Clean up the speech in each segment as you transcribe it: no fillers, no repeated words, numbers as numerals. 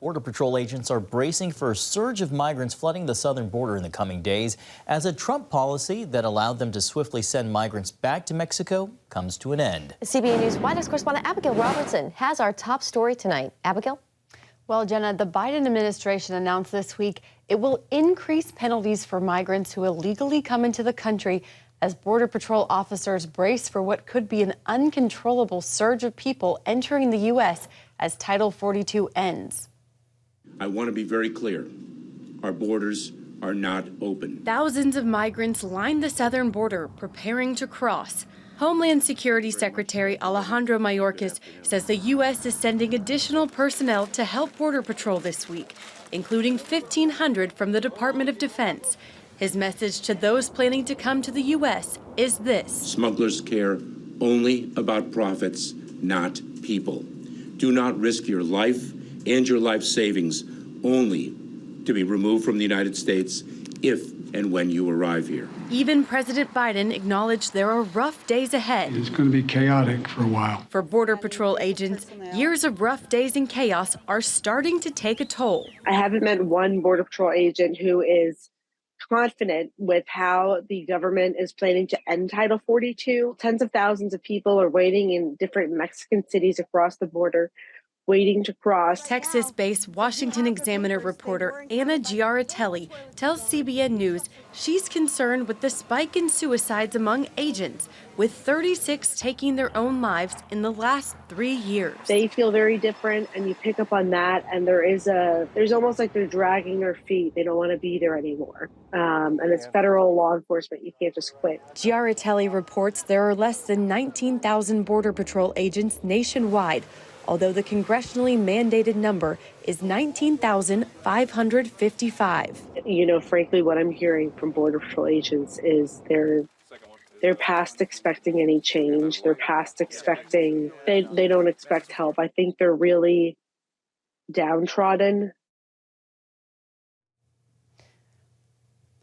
Border Patrol agents are bracing for a surge of migrants flooding the southern border in the coming days as a Trump policy that allowed them to swiftly send migrants back to Mexico comes to an end. CBN News White House correspondent Abigail Robertson has our top story tonight. Abigail? Well, Jenna, the Biden administration announced this week it will increase penalties for migrants who illegally come into the country as Border Patrol officers brace for what could be an uncontrollable surge of people entering the U.S. as Title 42 ends. I want to be very clear. Our borders are not open. Thousands of migrants line the southern border, preparing to cross. Homeland Security Secretary Alejandro Mayorkas says the U.S. is sending additional personnel to help Border Patrol this week, including 1,500 from the Department of Defense. His message to those planning to come to the U.S. is this: smugglers care only about profits, not people. Do not risk your life and your life savings only to be removed from the United States if and when you arrive here. Even President Biden acknowledged there are rough days ahead. It's going to be chaotic for a while. For Border Patrol agents, years of rough days and chaos are starting to take a toll. I haven't met one Border Patrol agent who is confident with how the government is planning to end Title 42. Tens of thousands of people are waiting in different Mexican cities across the border, waiting to cross. Texas-based Washington Examiner reporter Anna Giaratelli tells CBN News she's concerned with the spike in suicides among agents, with 36 taking their own lives in the last 3 years. They feel very different, and you pick up on that, and there's almost like they're dragging their feet. They don't want to be there anymore. And it's federal law enforcement. You can't just quit. Giaratelli reports there are less than 19,000 Border Patrol agents nationwide, although the congressionally mandated number is 19,555. You know, frankly, what I'm hearing from Border Patrol agents is they're past expecting any change. They're past expecting, they don't expect help. I think they're really downtrodden.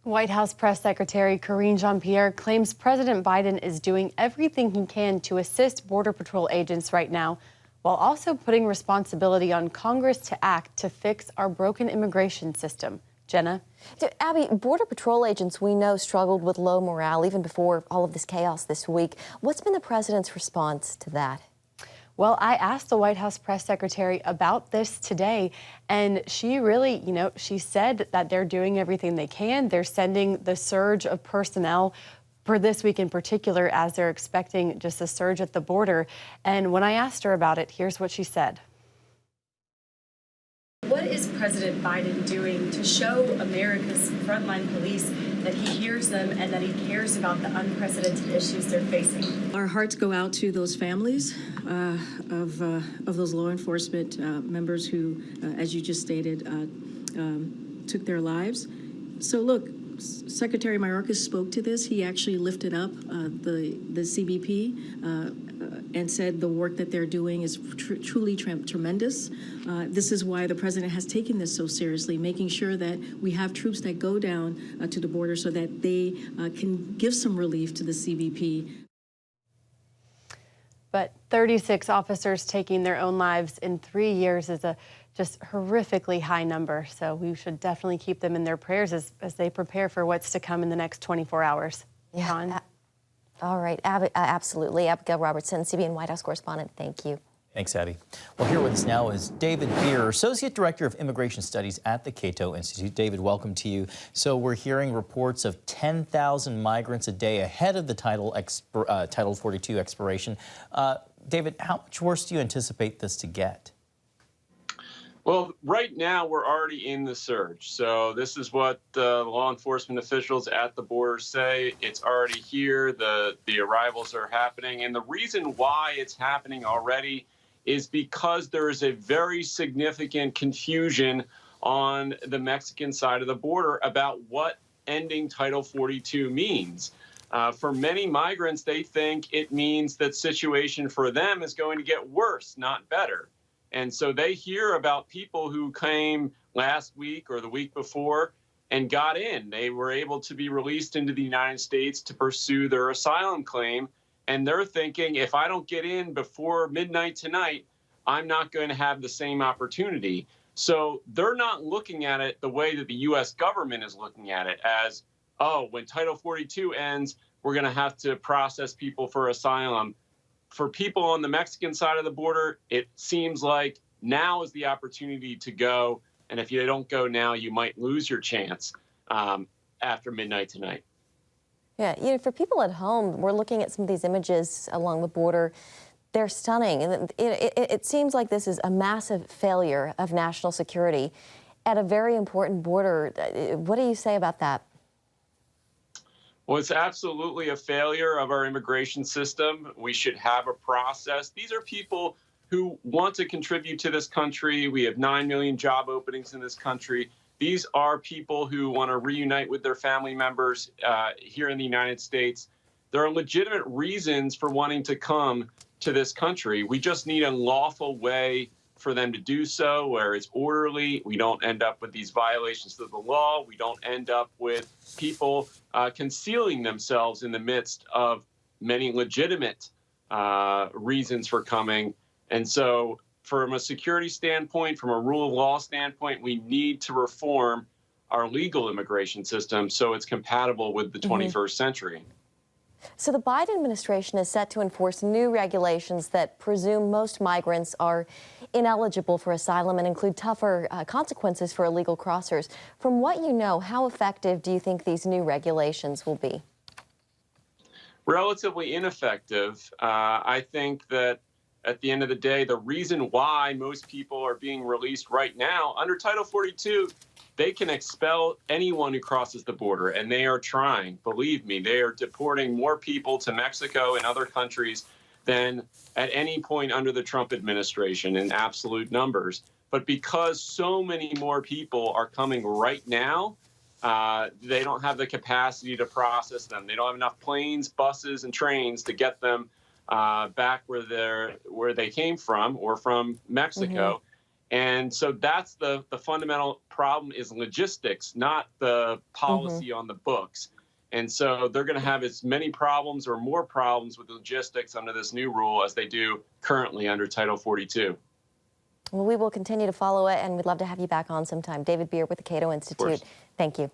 White House Press Secretary Karine Jean-Pierre claims President Biden is doing everything he can to assist Border Patrol agents right now, while also putting responsibility on Congress to act to fix our broken immigration system. Jenna? Abby, Border Patrol agents we know struggled with low morale even before all of this chaos this week. What's been the president's response to that? Well, I asked the White House press secretary about this today, and she really, she said that they're doing everything they can. They're sending the surge of personnel for this week in particular, as they're expecting just a surge at the border. And when I asked her about it, here's what she said. What is President Biden doing to show America's frontline police that he hears them and that he cares about the unprecedented issues they're facing? Our hearts go out to those families of those law enforcement members who, as you just stated, took their lives. So look, Secretary Mayorkas spoke to this. He actually lifted up the CBP and said the work that they're doing is truly tremendous. This is why the president has taken this so seriously, making sure that we have troops that go down to the border so that they can give some relief to the CBP. But 36 officers taking their own lives in 3 years is a just horrifically high number. So we should definitely keep them in their prayers as they prepare for what's to come in the next 24 hours. Yeah. All right. Absolutely. Abigail Robertson, CBN White House correspondent. Thank you. Thanks, Abby. Well, here with us now is David Beer, Associate Director of Immigration Studies at the Cato Institute. David, welcome to you. So we're hearing reports of 10,000 migrants a day ahead of the Title 42 expiration. David, how much worse do you anticipate this to get? Well, right now we're already in the surge. So this is what law enforcement officials at the border say. It's already here. The arrivals are happening. And the reason why it's happening already is because there is a very significant confusion on the Mexican side of the border about what ending Title 42 means. For many migrants, they think it means that situation for them is going to get worse, not better. And so they hear about people who came last week or the week before and got in. They were able to be released into the United States to pursue their asylum claim. And they're thinking, if I don't get in before midnight tonight, I'm not going to have the same opportunity. So they're not looking at it the way that the U.S. government is looking at it as, oh, when Title 42 ends, we're going to have to process people for asylum. For people on the Mexican side of the border, it seems like now is the opportunity to go. And if you don't go now, you might lose your chance after midnight tonight. Yeah, for people at home, we're looking at some of these images along the border. They're stunning. And it seems like this is a massive failure of national security at a very important border. What do you say about that? Well, it's absolutely a failure of our immigration system. We should have a process. These are people who want to contribute to this country. We have 9 million job openings in this country. These are people who want to reunite with their family members here in the United States. There are legitimate reasons for wanting to come to this country. We just need a lawful way for them to do so, where it's orderly. We don't end up with these violations of the law. We don't end up with people concealing themselves in the midst of many legitimate reasons for coming. And so from a security standpoint, from a rule of law standpoint, we need to reform our legal immigration system so it's compatible with the 21st century. So the Biden administration is set to enforce new regulations that presume most migrants are ineligible for asylum and include tougher consequences for illegal crossers. From what you know, how effective do you think these new regulations will be? Relatively ineffective. I think that at the end of the day, the reason why most people are being released right now under Title 42, they can expel anyone who crosses the border, and they are trying. Believe me, they are deporting more people to Mexico and other countries than at any point under the Trump administration in absolute numbers. But because so many more people are coming right now, they don't have the capacity to process them. They don't have enough planes, buses, and trains to get them back where they came from or from Mexico. And so that's the fundamental problem is logistics, not the policy on the books. And so they're going to have as many problems or more problems with logistics under this new rule as they do currently under Title 42. Well, we will continue to follow it, and we'd love to have you back on sometime. David Beer with the Cato Institute. Thank you.